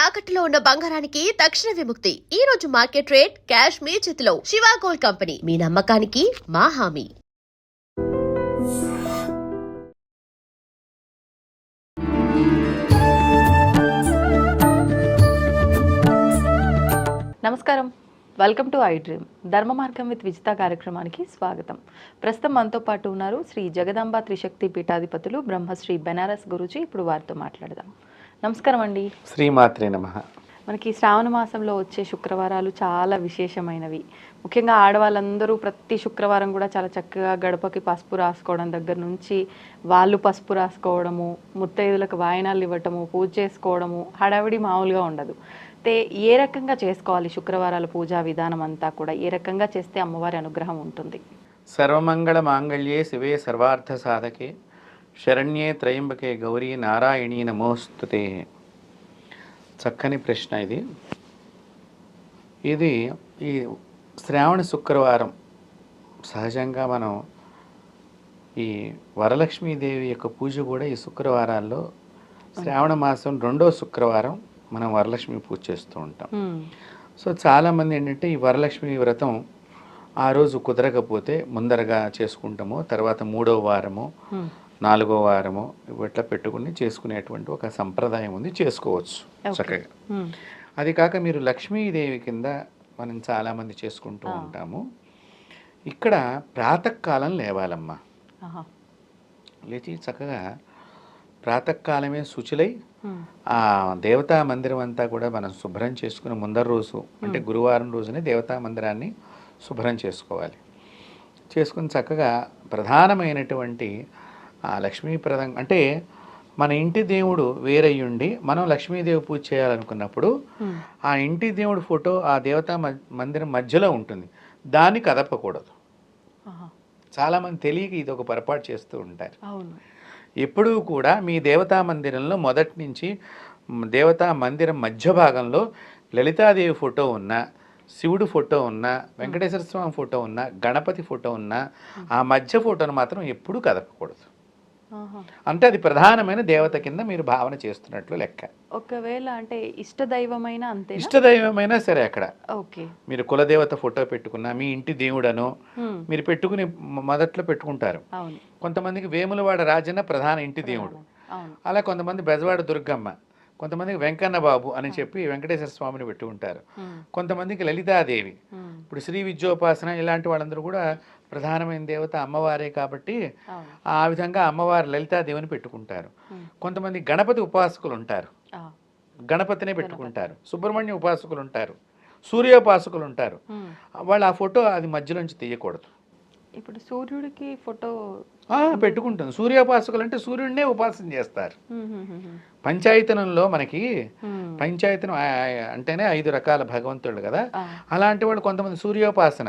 తాకట్టులో ఉన్న బంగారానికి తక్షణ విముక్తి. ఈ రోజు మార్కెట్ రేట్ క్యాష్ మీ చేతిలో. శివ గోల్డ్ కంపెనీ, మీ నమ్మకానికి మా హామీ. నమస్కారం, వెల్కమ్ టు ఐ డ్రీమ్. ధర్మ మార్గం విత్ విజిత కార్యక్రమానికి స్వాగతం. ప్రస్తుతం మనతో పాటు ఉన్నారు శ్రీ జగదాంబ త్రిశక్తి పీఠాధిపతులు బ్రహ్మశ్రీ బెనారస్ గురూజీ. ఇప్పుడు వారితో మాట్లాడదాం. నమస్కారం అండి. శ్రీమాత్రే నమః. మనకి శ్రావణ మాసంలో వచ్చే శుక్రవారాలు చాలా విశేషమైనవి. ముఖ్యంగా ఆడవాళ్ళందరూ ప్రతి శుక్రవారం కూడా చాలా చక్కగా గడపకి పసుపు రాసుకోవడం దగ్గర నుంచి వాళ్ళు పసుపు రాసుకోవడము, ముత్తైదులకు వాయనాలు ఇవ్వటము, పూజ చేసుకోవడము, హడావిడి మామూలుగా ఉండదు. అయితే ఏ రకంగా చేసుకోవాలి శుక్రవారాల పూజా విధానం అంతా కూడా, ఏ రకంగా చేస్తే అమ్మవారి అనుగ్రహం ఉంటుంది? సర్వమంగళ మాంగళ్యే శివే సర్వార్థ సాధకే శరణ్యే త్రయంబకే గౌరీ నారాయణీ నమోస్తుతే. చక్కని ప్రశ్న ఇది. ఈ శ్రావణ శుక్రవారం సహజంగా మనం ఈ వరలక్ష్మీదేవి యొక్క పూజ కూడా ఈ శుక్రవారాల్లో శ్రావణ మాసం 2వ శుక్రవారం మనం వరలక్ష్మి పూజ చేస్తూ ఉంటాం. సో చాలామంది ఏంటంటే ఈ వరలక్ష్మి వ్రతం ఆ రోజు కుదరకపోతే ముందరగా చేసుకుంటాము, తర్వాత 3వ వారము 4వ వారము ఇట్లా పెట్టుకుని చేసుకునేటువంటి ఒక సంప్రదాయం ఉంది, చేసుకోవచ్చు చక్కగా. అది కాక మీరు లక్ష్మీదేవి కింద మనం చాలామంది చేసుకుంటూ ఉంటాము. ఇక్కడ ప్రాతకాలం లేవాలమ్మా. లేచి చక్కగా ప్రాతకాలమే శుచులై ఆ దేవతా మందిరం అంతా కూడా మనం శుభ్రం చేసుకుని ముందర రోజు అంటే గురువారం రోజునే దేవతా మందిరాన్ని శుభ్రం చేసుకోవాలి. చేసుకుని చక్కగా ప్రధానమైనటువంటి ఆ లక్ష్మీప్రదం అంటే మన ఇంటి దేవుడు వేరయ్యుండి మనం లక్ష్మీదేవి పూజ చేయాలనుకున్నప్పుడు ఆ ఇంటి దేవుడు ఫోటో ఆ దేవతా మందిరం మధ్యలో ఉంటుంది, దాన్ని కదపకూడదు. చాలామంది తెలియక ఇది ఒక పొరపాటు చేస్తూ ఉంటారు. ఎప్పుడూ కూడా మీ దేవతా మందిరంలో మొదటి నుంచి దేవతా మందిరం మధ్య భాగంలో లలితాదేవి ఫోటో ఉన్నా, శివుడు ఫోటో ఉన్నా, వెంకటేశ్వర స్వామి ఫోటో ఉన్నా, గణపతి ఫోటో ఉన్నా ఆ మధ్య ఫోటోను మాత్రం ఎప్పుడూ కదపకూడదు. అంటే అది ప్రధానమైన దేవత కింద మీరు భావన చేస్తున్నట్లు లెక్క. ఒకవేళ అంటే ఇష్టదైవమైన అంతే, ఇష్టదైవమైనా సరే అక్కడ ఓకే మీరు కులదేవత ఫోటో పెట్టుకున్నా, మీ ఇంటి దేవుడను మీరు పెట్టుకుని మొదట్లో పెట్టుకుంటారు. కొంతమందికి వేములవాడ రాజన్న ప్రధాన ఇంటి దేవుడు, అలా కొంతమంది బెజవాడ దుర్గమ్మ, కొంతమందికి వెంకన్న బాబు అని చెప్పి వెంకటేశ్వర స్వామిని పెట్టుకుంటారు, కొంతమందికి లలితాదేవి, ఇప్పుడు శ్రీ విద్యోపాసన ఇలాంటి వాళ్ళందరూ కూడా ప్రధానమైన దేవత అమ్మవారే కాబట్టి ఆ విధంగా అమ్మవారు లలితాదేవిని పెట్టుకుంటారు. కొంతమంది గణపతి ఉపాసకులు ఉంటారు, గణపతినే పెట్టుకుంటారు. సుబ్రహ్మణ్య ఉపాసకులు ఉంటారు, సూర్యోపాసకులు ఉంటారు. వాళ్ళు ఆ ఫోటో అది మధ్యలోంచి తీయకూడదు. ఇప్పుడు సూర్యుడికి ఫోటో పెట్టుకుంటుంది. సూర్యోపాసకులు అంటే సూర్యుడినే ఉపాసన చేస్తారు. పంచాయతనంలో మనకి పంచాయతనం అంటేనే 5 రకాల భగవంతుడు కదా, అలాంటి వాళ్ళు కొంతమంది సూర్యోపాసన,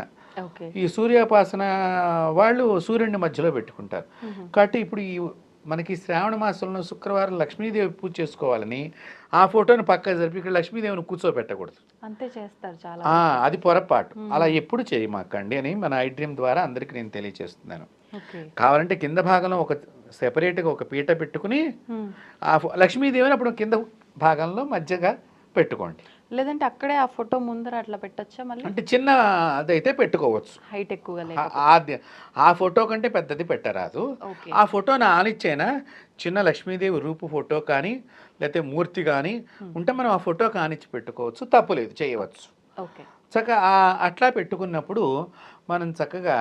ఈ సూర్యోపాసన వాళ్ళు సూర్యుడిని మధ్యలో పెట్టుకుంటారు. కాబట్టి ఇప్పుడు ఈ మనకి శ్రావణ మాసంలో శుక్రవారం లక్ష్మీదేవి పూజ చేసుకోవాలని ఆ ఫోటోని పక్క జరిపి ఇక్కడ లక్ష్మీదేవిని కూర్చోబెట్టకూడదు. అంతే చేస్తారు చాలా, అది పొరపాటు. అలా ఎప్పుడు చేయమాకండి అని మన ఐ డ్రీమ్ ద్వారా అందరికి నేను తెలియజేస్తున్నాను. కావాలంటే కింద భాగంలో ఒక సెపరేట్గా ఒక పీట పెట్టుకుని ఆ లక్ష్మీదేవిని అప్పుడు కింద భాగంలో మధ్యగా పెట్టుకోండి. లేదంటే అక్కడే ఆ ఫోటో ముందర అట్లా పెట్టచ్చా? మళ్ళీ అంటే చిన్న అదైతే పెట్టుకోవచ్చు, హైట్ ఎక్కువగా ఆ ఫోటో కంటే పెద్దది పెట్టరాదు. ఆ ఫోటోని ఆనిచ్చైనా చిన్న లక్ష్మీదేవి రూపు ఫోటో కానీ లేకపోతే మూర్తి కానీ ఉంటే మనం ఆ ఫోటో కానిచ్చి పెట్టుకోవచ్చు, తప్పులేదు, చేయవచ్చు. చక్కగా అట్లా పెట్టుకున్నప్పుడు మనం చక్కగా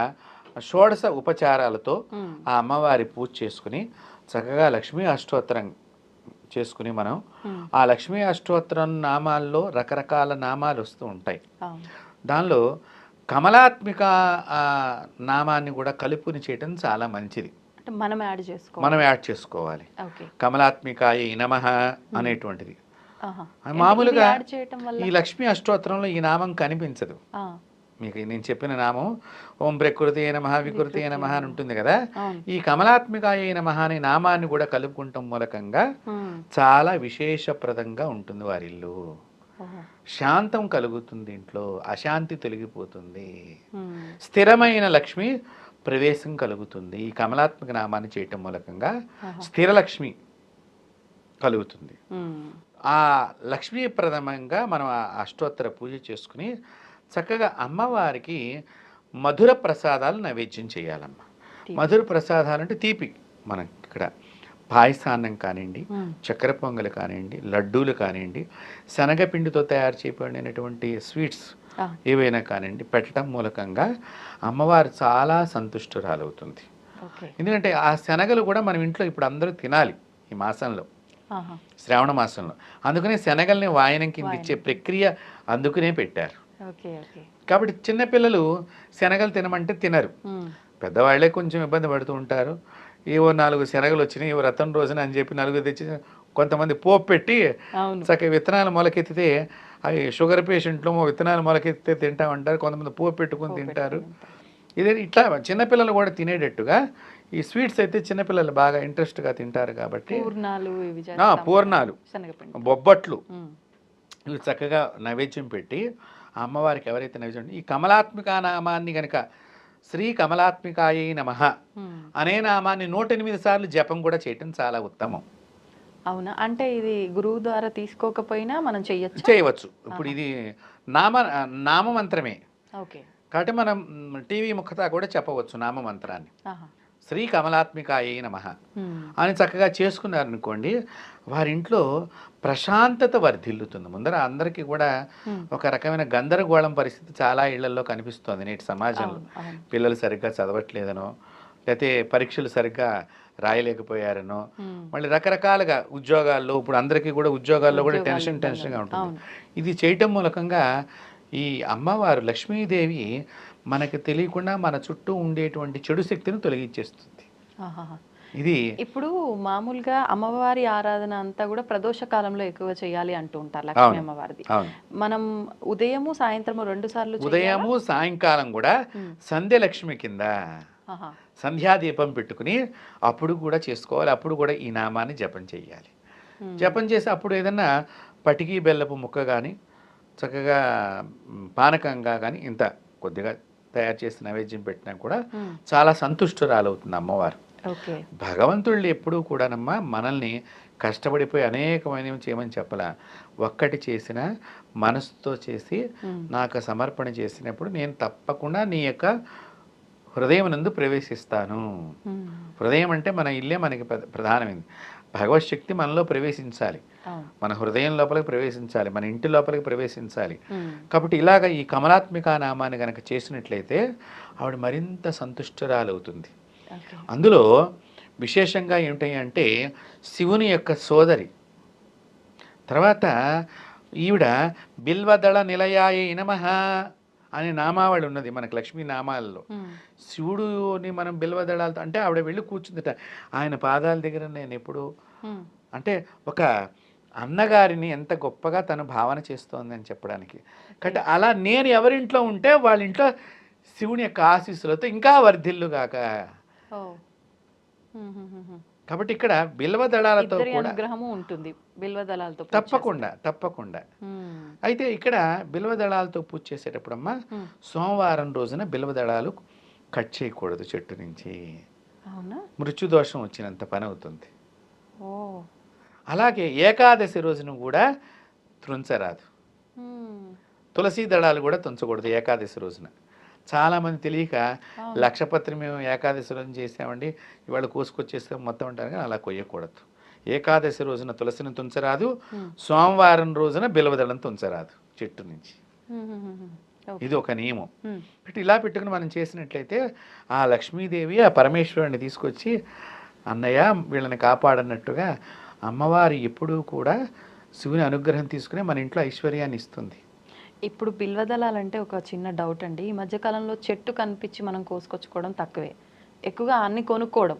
షోడశ ఉపచారాలతో ఆ అమ్మవారి పూజ చేసుకుని చక్కగా లక్ష్మీ అష్టోత్తరం చేసుకుని మనం ఆ లక్ష్మీ అష్టోత్తరం నామాల్లో రకరకాల నామాలు వస్తూ ఉంటాయి. దానిలో కమలాత్మిక నామాన్ని కూడా కలుపుని చేయటం చాలా మంచిది. మనం యాడ్ చేసుకోవాలి. కమలాత్మికాయ నమః అనేటువంటిది మామూలుగా ఈ లక్ష్మీ అష్టోత్తరంలో ఈ నామం కనిపించదు. మీకు నేను చెప్పిన నామం ఓం ప్రకృతి నమః వికృతి నమః అని ఉంటుంది కదా, ఈ కమలాత్మికాయ నమః అనే నామాన్ని కూడా కలుపుకుంటాం మూలకంగా చాలా విశేషప్రదంగా ఉంటుంది వారిల్లు. శాంతం కలుగుతుంది, ఇంట్లో అశాంతి తొలగిపోతుంది, స్థిరమైన లక్ష్మి ప్రవేశం కలుగుతుంది. ఈ కమలాత్మక నామాన్ని చేయటం మూలకంగా స్థిరలక్ష్మి కలుగుతుంది. ఆ లక్ష్మీప్రదమంగా మనం ఆ అష్టోత్తర పూజ చేసుకుని చక్కగా అమ్మవారికి మధుర ప్రసాదాలు నైవేద్యం చేయాలమ్మ. మధుర ప్రసాదాలు అంటే తీపి. మనం ఇక్కడ పాయసాన్నం కానివ్వండి, చక్కెర పొంగలు కానివ్వండి, లడ్డూలు కానివ్వండి, శనగపిండితో తయారు చేయబడినటువంటి స్వీట్స్ ఏవైనా కానివ్వండి పెట్టడం మూలకంగా అమ్మవారు చాలా సంతుష్టురాలవుతుంది. ఎందుకంటే ఆ శనగలు కూడా మనం ఇంట్లో ఇప్పుడు అందరూ తినాలి ఈ మాసంలో, శ్రావణ మాసంలో. అందుకనే శనగల్ని వాయనం కింద ఇచ్చే ప్రక్రియ అందుకునే పెట్టారు. కాబట్టి చిన్నపిల్లలు శనగలు తినమంటే తినరు, పెద్దవాళ్లే కొంచెం ఇబ్బంది పడుతూ ఉంటారు. ఏవో 4 శనగలు వచ్చినాయి, ఏవో రతం రోజున అని చెప్పి 4 తెచ్చి కొంతమంది పోపు పెట్టి చక్కగా విత్తనాలు మొలకెత్తితే అవి షుగర్ పేషెంట్లు విత్తనాలు మొలకెత్తితే తింటామంటారు, కొంతమంది పోపు పెట్టుకొని తింటారు. ఇదే ఇట్లా చిన్నపిల్లలు కూడా తినేటట్టుగా ఈ స్వీట్స్ అయితే చిన్నపిల్లలు బాగా ఇంట్రెస్ట్గా తింటారు. కాబట్టి పూర్ణాలు, బొబ్బట్లు ఇవి చక్కగా నైవేద్యం పెట్టి అమ్మవారికి ఎవరైతే నైవేద్యం, ఈ కమలాత్మిక నామాన్ని కనుక శ్రీ కమలాత్మికాయై నమః అనే నామాన్ని 108 సార్లు జపం కూడా చేయటం చాలా ఉత్తమం. అవునా? అంటే ఇది గురువు ద్వారా తీసుకోకపోయినా మనం చేయవచ్చు. ఇప్పుడు ఇది నామమంత్రమే కాబట్టి మనం టీవీ ముఖతా కూడా చెప్పవచ్చు నామమంత్రాన్ని. శ్రీ కమలాత్మికాయై నమః అని చక్కగా చేసుకున్నారనుకోండి, వారింట్లో ప్రశాంతత వర్ధిల్లుతుంది. ముందర అందరికీ కూడా ఒక రకమైన గందరగోళం పరిస్థితి చాలా ఇళ్లలో కనిపిస్తోంది నేటి సమాజంలో. పిల్లలు సరిగ్గా చదవట్లేదనో, లేకపోతే పరీక్షలు సరిగ్గా రాయలేకపోయారనో, మళ్ళీ రకరకాలుగా ఉద్యోగాల్లో, ఇప్పుడు అందరికీ కూడా ఉద్యోగాల్లో కూడా టెన్షన్గా ఉంటుంది. ఇది చేయటం మూలకంగా ఈ అమ్మవారు లక్ష్మీదేవి మనకు తెలియకుండా మన చుట్టూ ఉండేటువంటి చెడు శక్తిని తొలగించేస్తుంది. ఇది ఇప్పుడు మామూలుగా అమ్మవారి ఆరాధన అంతా కూడా ప్రదోష కాలంలో ఎక్కువ చేయాలి అంటూ ఉంటారు లక్ష్మీ అమ్మవారిది. మనం ఉదయము సాయంత్రము 2 సార్లు, ఉదయము సాయంకాలం కూడా సంధ్య లక్ష్మి కింద సంధ్యాదీపం పెట్టుకుని అప్పుడు కూడా చేసుకోవాలి. అప్పుడు కూడా ఈ నామాన్ని జపం చేయాలి. జపం చేసి అప్పుడు ఏదన్నా పటికి బెల్లపు ముక్క కానీ చక్కగా పానకంగా కానీ ఇంత కొద్దిగా తయారు చేసి నైవేద్యం పెట్టినా కూడా చాలా సంతుష్టురాలవుతుంది అమ్మవారు. భగవంతుళ్ళు ఎప్పుడూ కూడానమ్మా మనల్ని కష్టపడిపోయి అనేకమైనవి చేయమని చెప్పలా. ఒక్కటి చేసిన మనసుతో చేసి నాకు సమర్పణ చేసినప్పుడు నేను తప్పకుండా నీ యొక్క హృదయం నందు ప్రవేశిస్తాను. హృదయం అంటే మన ఇల్లే మనకి ప్రధానమైంది. భగవత్ శక్తి మనలో ప్రవేశించాలి, మన హృదయం లోపలికి ప్రవేశించాలి, మన ఇంటి లోపలికి ప్రవేశించాలి. కాబట్టి ఇలాగ ఈ కమలాత్మిక నామాన్ని కనుక చేసినట్లయితే ఆవిడ మరింత సంతుష్టురాలవుతుంది. అందులో విశేషంగా ఏమిటి అంటే శివుని యొక్క సోదరి. తర్వాత ఈవిడ బిల్వదళ నిలయాయ నమః అనే నామావళి ఉన్నది మనకు లక్ష్మీ నామాలలో. శివుడుని మనం బిల్వదళాలతో అంటే ఆవిడ వెళ్ళి కూర్చుందట ఆయన పాదాల దగ్గర. నేను ఎప్పుడు అంటే ఒక అన్నగారిని ఎంత గొప్పగా తను భావన చేస్తోంది అని చెప్పడానికి. కాబట్టి అలా నేను ఎవరింట్లో ఉంటే వాళ్ళ ఇంట్లో శివుని యొక్క ఆశీస్సులతో ఇంకా వర్ధిల్లుగాక. కాబట్టి ఇక్కడ బిల్వదళాలతో కూడా ఉంటుంది, బిల్వదళాలతో తప్పకుండా. అయితే ఇక్కడ బిల్వదళాలతో పూజ చేసేటప్పుడమ్మా సోమవారం రోజున బిల్వదళాలు కట్ చేయకూడదు చెట్టు నుంచి. మృత్యుదోషం వచ్చినంత పని అవుతుంది. అలాగే ఏకాదశి రోజున కూడా త్రుంచరాదు. తులసి దళాలు కూడా తుంచకూడదు ఏకాదశి రోజున. చాలామంది తెలియక లక్షపత్రి మేము ఏకాదశి రోజున చేసామండి, ఇవాళ కోసుకొచ్చేస్తాం మొత్తం అంటారు, కానీ అలా కొయ్యకూడదు. ఏకాదశి రోజున తులసిని తుంచరాదు, సోమవారం రోజున బిల్వదళం తుంచరాదు చెట్టు నుంచి. ఇది ఒక నియమం. ఇలా పెట్టుకుని మనం చేసినట్లయితే ఆ లక్ష్మీదేవి ఆ పరమేశ్వరుని తీసుకొచ్చి అన్నయ్య వీళ్ళని కాపాడన్నట్టుగా అమ్మవారు ఎప్పుడూ కూడా శివుని అనుగ్రహం తీసుకుని మన ఇంట్లో ఐశ్వర్యాన్ని ఇస్తుంది. ఇప్పుడు బిల్వదళాలంటే ఒక చిన్న డౌట్ అండి. ఈ మధ్యకాలంలో చెట్టు కనిపించి మనం కోసుకొచ్చుకోవడం తక్కువే, ఎక్కువగా అన్ని కొనుక్కోవడం.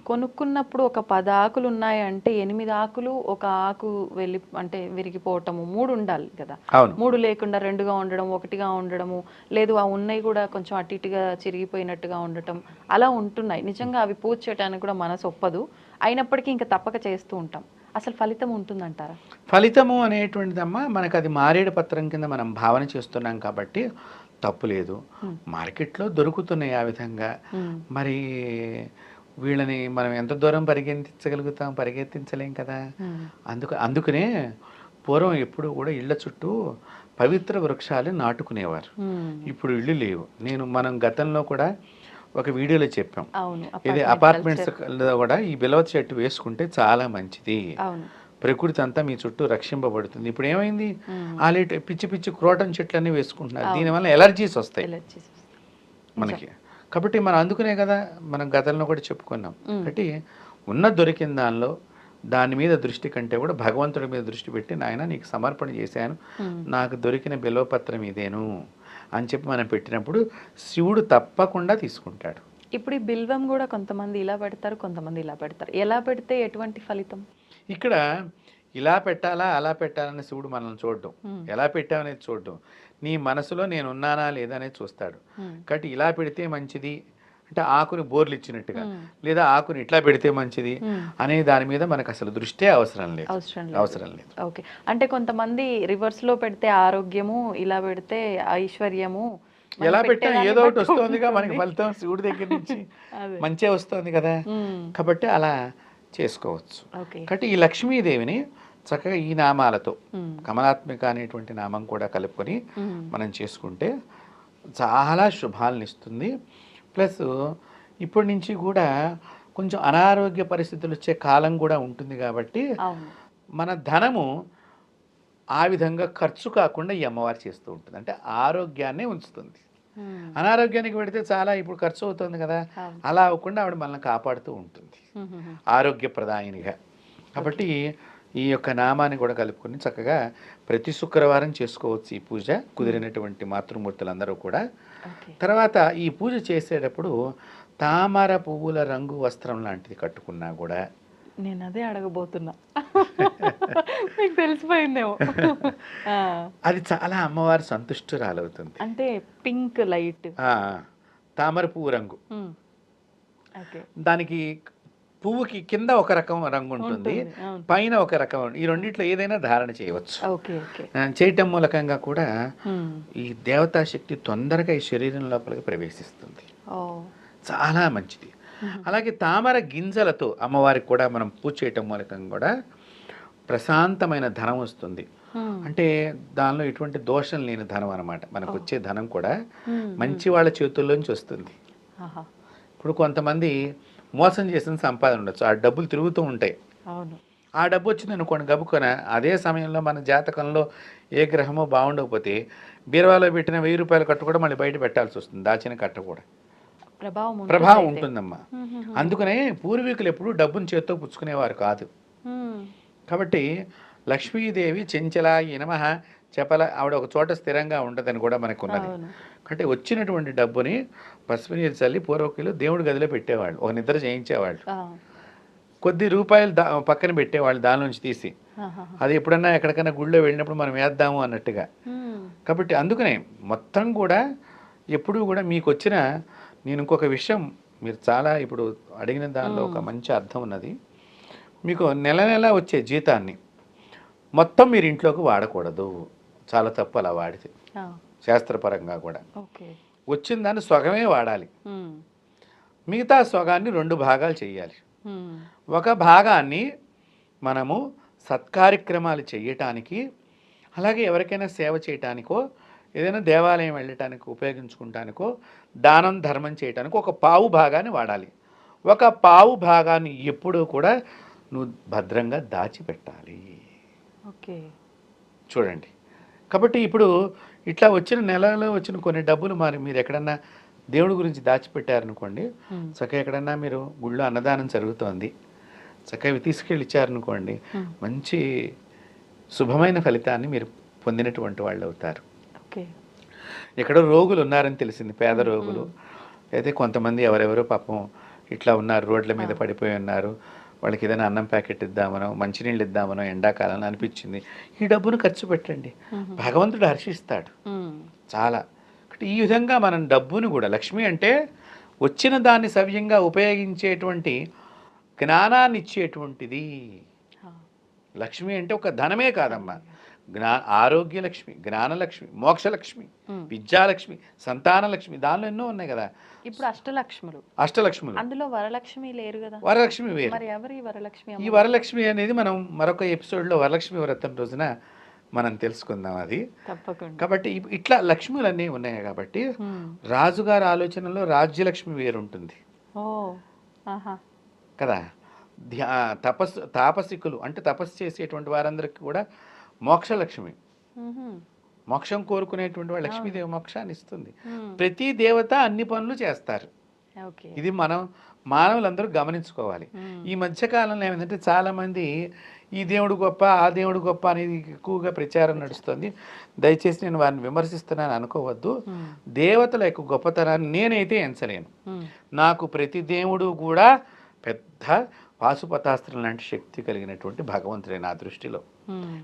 కొనుక్కున్నప్పుడు ఒక 10 ఆకులు ఉన్నాయి అంటే 8 ఆకులు ఒక ఆకు వెళ్ళి అంటే విరిగిపోవటము, 3 ఉండాలి కదా, 3 లేకుండా 2గా ఉండడం, 1గా ఉండడము, లేదు ఆ ఉన్నాయి కూడా కొంచెం అటు ఇటుగా చిరిగిపోయినట్టుగా ఉండటం, అలా ఉంటున్నాయి. నిజంగా అవి పూజ చేయడానికి కూడా మనసు ఒప్పదు, అయినప్పటికీ ఇంకా తప్పక చేస్తూ ఉంటాం. అసలు ఫలితం ఉంటుందంటారా? ఫలితము అనేటువంటిదమ్మా మనకు అది మారేడు పత్రం కింద మనం భావన చేస్తున్నాం కాబట్టి తప్పు లేదు. మార్కెట్లో దొరుకుతున్నాయి ఆ విధంగా. మరి వీళ్ళని మనం ఎంత దూరం పరిగెత్తించగలుగుతాం? పరిగెత్తించలేం కదా. అందుకనే పూర్వం ఎప్పుడు కూడా ఇళ్ల చుట్టూ పవిత్ర వృక్షాలు నాటుకునేవారు. ఇప్పుడు ఇళ్ళు లేవు. మనం గతంలో కూడా ఒక వీడియోలో చెప్పాం, అవును, ఇది అపార్ట్మెంట్స్ కూడా ఈ బిలవ చెట్టు వేసుకుంటే చాలా మంచిది, అవును, ప్రకృతి అంతా మీ చుట్టూ రక్షింపబడుతుంది. ఇప్పుడు ఏమైంది, ఆలేట్ పిచ్చి పిచ్చి క్రోటన్ చెట్లన్నీ వేసుకుంటున్నారు, దీనివల్ల ఎలర్జీస్ వస్తాయి మనకి. కాబట్టి మనం అందుకునే కదా మనం గతంలో కూడా చెప్పుకున్నాం. కాబట్టి ఉన్న దొరికిన దాని మీద దృష్టి కంటే కూడా భగవంతుడి మీద దృష్టి పెట్టి, నాయన నీకు సమర్పణ చేశాను, నాకు దొరికిన బిల్వపత్రం ఇదేను అని చెప్పి మనం పెట్టినప్పుడు శివుడు తప్పకుండా తీసుకుంటాడు. ఇప్పుడు ఈ బిల్వం కూడా కొంతమంది ఇలా పెడతారు, కొంతమంది ఇలా పెడతారు. ఎలా పెడితే ఎటువంటి ఫలితం? ఇక్కడ ఇలా పెట్టాలా అలా పెట్టాలని శివుడు మనల్ని చూడడం, ఎలా పెట్టామనేది చూడడం, నీ మనసులో నేను ఉన్నానా లేదా అనేది చూస్తాడు. కాబట్టి ఇలా పెడితే మంచిది అంటే ఆకుని బోర్లు ఇచ్చినట్టుగా, లేదా ఆకుని ఇట్లా పెడితే మంచిది అనే దాని మీద మనకు అసలు దృష్టే అవసరం లేదు. ఓకే, అంటే కొంతమంది రివర్స్ లో పెడితే ఆరోగ్యము, ఇలా పెడితే ఐశ్వర్యము, ఎలా పెట్టా ఏదో ఒకటి వస్తుందిగా మనకి ఫలితం శివుడి దగ్గర నుంచి మంచిగా వస్తుంది కదా, కాబట్టి అలా చేసుకోవచ్చు. కాబట్టి ఈ లక్ష్మీదేవిని చక్కగా ఈ నామాలతో, కమలాత్మిక అనేటువంటి నామం కూడా కలుపుకొని మనం చేసుకుంటే చాలా శుభాలను ఇస్తుంది. ప్లస్ ఇప్పటి నుంచి కూడా కొంచెం అనారోగ్య పరిస్థితులు వచ్చే కాలం కూడా ఉంటుంది కాబట్టి మన ధనము ఆ విధంగా ఖర్చు కాకుండా ఈ అమ్మవారు చేస్తూ ఉంటుంది. అంటే ఆరోగ్యాన్ని ఉంచుతుంది. అనారోగ్యానికి పెడితే చాలా ఇప్పుడు ఖర్చు అవుతుంది కదా, అలా అవ్వకుండా ఆవిడ మనల్ని కాపాడుతూ ఉంటుంది ఆరోగ్యప్రదాయినిగా. కాబట్టి ఈ యొక్క నామాన్ని కూడా కలుపుకొని చక్కగా ప్రతి శుక్రవారం చేసుకోవచ్చు ఈ పూజ, కుదిరినటువంటి మాతృమూర్తులందరూ కూడా. తర్వాత ఈ పూజ చేసేటప్పుడు తామర పువ్వుల రంగు వస్త్రం లాంటిది కట్టుకున్నా కూడా, నేను అదే అడగబోతున్నా, మీకు తెలిసిపోయిందేమో, అది చాలా అమ్మవారు సంతుష్టురాలవుతుంది. అంటే పింక్ లైట్ తామర పువ్వు రంగు, దానికి పువ్వుకి కింద ఒక రకం రంగు ఉంటుంది, పైన ఒక రకం, ఈ రెండిట్లో ఏదైనా ధారణ చేయవచ్చు. చేయటం మూలకంగా కూడా ఈ దేవతా శక్తి తొందరగా ఈ శరీరం లోపలికి ప్రవేశిస్తుంది, చాలా మంచిది. అలాగే తామర గింజలతో అమ్మవారికి కూడా మనం పూజ చేయటం మూలకంగా కూడా ప్రశాంతమైన ధనం వస్తుంది. అంటే దానిలో ఎటువంటి దోషం లేని ధనం అనమాట. మనకు వచ్చే ధనం కూడా మంచి వాళ్ళ చేతుల్లోంచి వస్తుంది. ఇప్పుడు కొంతమంది మోసం చేసిన సంపాదన ఉండొచ్చు, ఆ డబ్బులు తిరుగుతూ ఉంటాయి. ఆ డబ్బు వచ్చింది అనుకోండి గబుకొని, అదే సమయంలో మన జాతకంలో ఏ గ్రహమో బాగుండకపోతే బీరువాలో పెట్టిన 1000 రూపాయల కట్టు కూడా మళ్ళీ బయట పెట్టాల్సి వస్తుంది, దాచిన కట్ట కూడా ప్రభావం ఉంటుందమ్మా. అందుకనే పూర్వీకులు ఎప్పుడు డబ్బును చేత్తో పుచ్చుకునేవారు కాదు. కాబట్టి లక్ష్మీదేవి చెంచల ఇనమహ చెప్పల, ఆవిడ ఒక చోట స్థిరంగా ఉండదని కూడా మనకు ఉన్నది. కాబట్టి వచ్చినటువంటి డబ్బుని పసుపు నీరు చల్లి పూర్వకులు దేవుడి గదిలో పెట్టేవాళ్ళు, ఒక నిద్ర చేయించేవాళ్ళు, కొద్ది రూపాయలు పక్కన పెట్టేవాళ్ళు దాని నుంచి తీసి, అది ఎప్పుడన్నా ఎక్కడికైనా గుళ్ళో వెళ్ళినప్పుడు మనం వేద్దాము అన్నట్టుగా. కాబట్టి అందుకనే మొత్తం కూడా ఎప్పుడు కూడా మీకు వచ్చిన, నేను ఇంకొక విషయం మీరు చాలా ఇప్పుడు అడిగిన దానిలో ఒక మంచి అర్థం ఉన్నది. మీకు నెల నెల వచ్చే జీతాన్ని మొత్తం మీరు ఇంట్లోకి వాడకూడదు, చాలా తప్పు అలా వాడితే. శాస్త్రపరంగా కూడా వచ్చిన దాన్ని సగమే వాడాలి, మిగతా సగాన్ని 2 భాగాలు చేయాలి. ఒక భాగాన్ని మనము సత్కార్యక్రమాలు చేయటానికి, అలాగే ఎవరికైనా సేవ చేయటానికో, ఏదైనా దేవాలయం వెళ్ళటానికి ఉపయోగించుకుంటానికో, దానం ధర్మం చేయటానికి ఒక పావు భాగాన్ని వాడాలి. ఒక పావు భాగాన్ని ఎప్పుడూ కూడా నువ్వు భద్రంగా దాచిపెట్టాలి. చూడండి. కాబట్టి ఇప్పుడు ఇట్లా వచ్చిన నెలలో వచ్చిన కొన్ని డబ్బులు మరి మీరు ఎక్కడన్నా దేవుడి గురించి దాచిపెట్టారనుకోండి, చక్కగా ఎక్కడన్నా మీరు గుళ్ళో అన్నదానం జరుగుతోంది, చక్కగా ఇవి తీసుకెళ్ళి ఇచ్చారనుకోండి, మంచి శుభమైన ఫలితాన్ని మీరు పొందినటువంటి వాళ్ళు అవుతారు. ఎక్కడో రోగులు ఉన్నారని తెలిసింది, పేద రోగులు, అయితే కొంతమంది ఎవరెవరో పాపం ఇట్లా ఉన్నారు, రోడ్ల మీద పడిపోయి ఉన్నారు, వాళ్ళకి ఏదైనా అన్నం ప్యాకెట్ ఇద్దామనో మంచినీళ్ళు ఇద్దామనో ఎండాకాలం అనిపించింది, ఈ డబ్బును ఖర్చు పెట్టండి, భగవంతుడు హర్షిస్తాడు చాలా. ఈ విధంగా మనం డబ్బును కూడా, లక్ష్మి అంటే వచ్చిన దాన్ని సవ్యంగా ఉపయోగించేటువంటి జ్ఞానాన్ని ఇచ్చేటువంటిది. లక్ష్మి అంటే ఒక ధనమే కాదమ్మా, ఆరోగ్యలక్ష్మి, జ్ఞానలక్ష్మి, మోక్షలక్ష్మి, విద్యాలక్ష్మి, సంతానలక్ష్మి, దానిలో ఎన్నో ఉన్నాయి కదా. ఇప్పుడు అష్టలక్ష్ములు, అందులో వరలక్ష్మి లేరు కదా. వరలక్ష్మి వేరు. మరి ఎవరు ఈ వరలక్ష్మి? ఈ వరలక్ష్మి అనేది మనం మరొక ఎపిసోడ్లో వరలక్ష్మి వ్రతం రోజున మనం తెలుసుకుందాం అది. తప్పకుండా. కాబట్టి ఇట్లా లక్ష్ములన్నీ ఉన్నాయి కాబట్టి రాజుగారి ఆలోచనలో రాజ్యలక్ష్మి వేరుంటుంది ఓ ఆహా. కదా. తాపసికులు అంటే తపస్సు చేసేటువంటి వారందరికీ కూడా మోక్షలక్ష్మి, మోక్షం కోరుకునేటువంటి వాళ్ళు లక్ష్మీదేవి మోక్షాన్ని ఇస్తుంది. ప్రతి దేవత అన్ని పనులు చేస్తారు. ఇది మనం మానవులందరూ గమనించుకోవాలి. ఈ మధ్యకాలంలో ఏమైందంటే చాలామంది ఈ దేవుడు గొప్ప ఆ దేవుడు గొప్ప అనేది ఎక్కువగా ప్రచారం నడుస్తుంది. దయచేసి నేను వారిని విమర్శిస్తున్నాను అనుకోవద్దు. దేవతల యొక్క గొప్పతనాన్ని నేనైతే ఎంచలేను. నాకు ప్రతి దేవుడు కూడా పెద్ద పాశుపతాస్త్రం లాంటి శక్తి కలిగినటువంటి భగవంతుడే నా దృష్టిలో.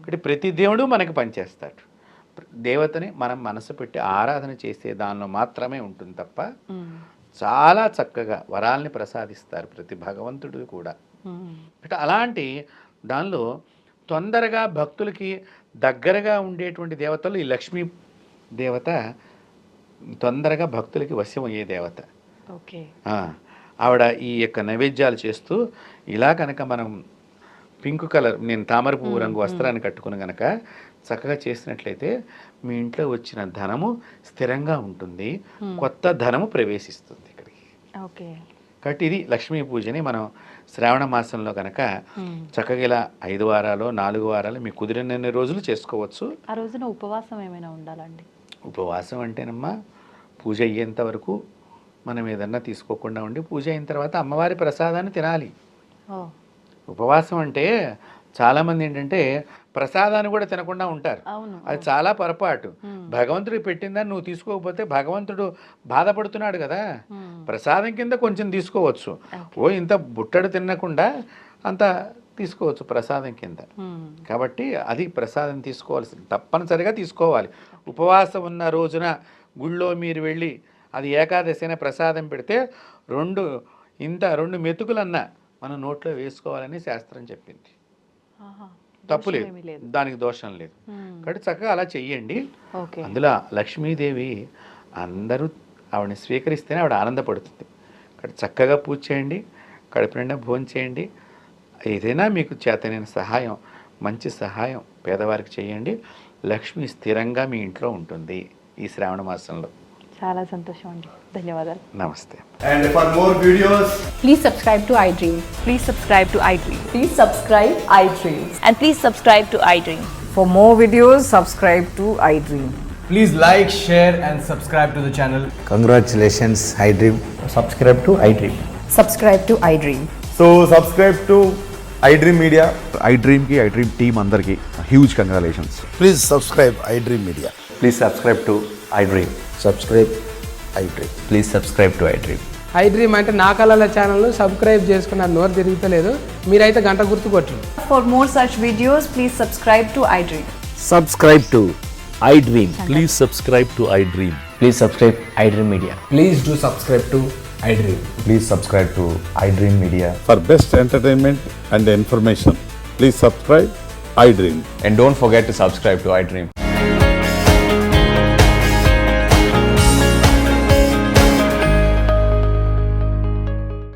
కాబట్టి ప్రతి దేవుడు మనకి పనిచేస్తాడు. దేవతని మనం మనసు పెట్టి ఆరాధన చేసే దానిలో మాత్రమే ఉంటుంది తప్ప చాలా చక్కగా వరాల్ని ప్రసాదిస్తారు ప్రతి భగవంతుడు కూడా. అలాంటి దానిలో తొందరగా భక్తులకి దగ్గరగా ఉండేటువంటి దేవతలు ఈ లక్ష్మీ దేవత తొందరగా భక్తులకి వశం అయ్యే దేవత. ఆవిడ ఈ యొక్క నైవేద్యాలు చేస్తూ ఇలా కనుక మనం పింక్ కలర్, నేను తామర పువ్వు రంగు వస్త్రాన్ని కట్టుకుని కనుక చక్కగా చేసినట్లయితే మీ ఇంట్లో వచ్చిన ధనము స్థిరంగా ఉంటుంది, కొత్త ధనము ప్రవేశిస్తుంది ఇక్కడికి. కాబట్టి ఇది లక్ష్మీ పూజని మనం శ్రావణ మాసంలో కనుక చక్కగా ఇలా 5 వారాలు 4 వారాలు మీకు కుదిరినన్ని రోజులు చేసుకోవచ్చు. ఆ రోజున ఉపవాసం ఏమైనా ఉండాలండి? ఉపవాసం అంటేనమ్మా పూజ అయ్యేంత వరకు మనం ఏదన్నా తీసుకోకుండా ఉండి పూజ అయిన తర్వాత అమ్మవారి ప్రసాదాన్ని తినాలి. ఉపవాసం అంటే చాలామంది ఏంటంటే ప్రసాదాన్ని కూడా తినకుండా ఉంటారు. అది చాలా పొరపాటు. భగవంతుడికి పెట్టిందని నువ్వు తీసుకోకపోతే భగవంతుడు బాధపడుతున్నాడు కదా. ప్రసాదం కింద కొంచెం తీసుకోవచ్చు. ఇంత బుట్టడు తినకుండా అంత తీసుకోవచ్చు ప్రసాదం కింద. కాబట్టి అది ప్రసాదం తీసుకోవాల్సింది, తప్పనిసరిగా తీసుకోవాలి. ఉపవాసం ఉన్న రోజున గుళ్ళో మీరు వెళ్ళి అది ఏకాదశి అనే ప్రసాదం పెడితే 2 మెతుకులన్నా మన నోట్లో వేసుకోవాలని శాస్త్రం చెప్పింది. తప్పు లేదు, దానికి దోషం లేదు. కాబట్టి చక్కగా అలా చెయ్యండి. అందులో లక్ష్మీదేవి అందరూ ఆవిడని స్వీకరిస్తేనే ఆవిడ ఆనందపడుతుంది. కాబట్టి చక్కగా పూజ చేయండి, కడుపు నిండా భోజనం చేయండి. ఏదైనా మీకు చేతనైన సహాయం, మంచి సహాయం పేదవారికి చేయండి. లక్ష్మి స్థిరంగా మీ ఇంట్లో ఉంటుంది ఈ శ్రావణ మాసంలో. చాలా సంతోషం అండి, ధన్యవాదాలు. నమస్తే. And for more videos, please subscribe to iDream. Please subscribe to iDream. Please subscribe iDream. And please subscribe to iDream. For more videos, subscribe to iDream. please like, share and subscribe to the channel. Congratulations, iDream. Subscribe to iDream. Subscribe to iDream. So subscribe to iDream Media. iDream ki iDream team andarki huge congratulations. Please subscribe iDream Media. Please subscribe to iDream. Subscribe iDream. Please subscribe to iDream. iDream అంటే నా కళల ఛానల్ను subscribe చేసుకున్నారు, నోరు తిరుగుతలేదు. మీరైతే గంట గుర్తు కొట్టండి. For more such videos, please subscribe to iDream. Subscribe to iDream. Please subscribe to iDream. Please subscribe iDream Media. Please do subscribe to iDream. Please subscribe to iDream Media. For best entertainment and information, please subscribe iDream. And don't forget to subscribe to iDream.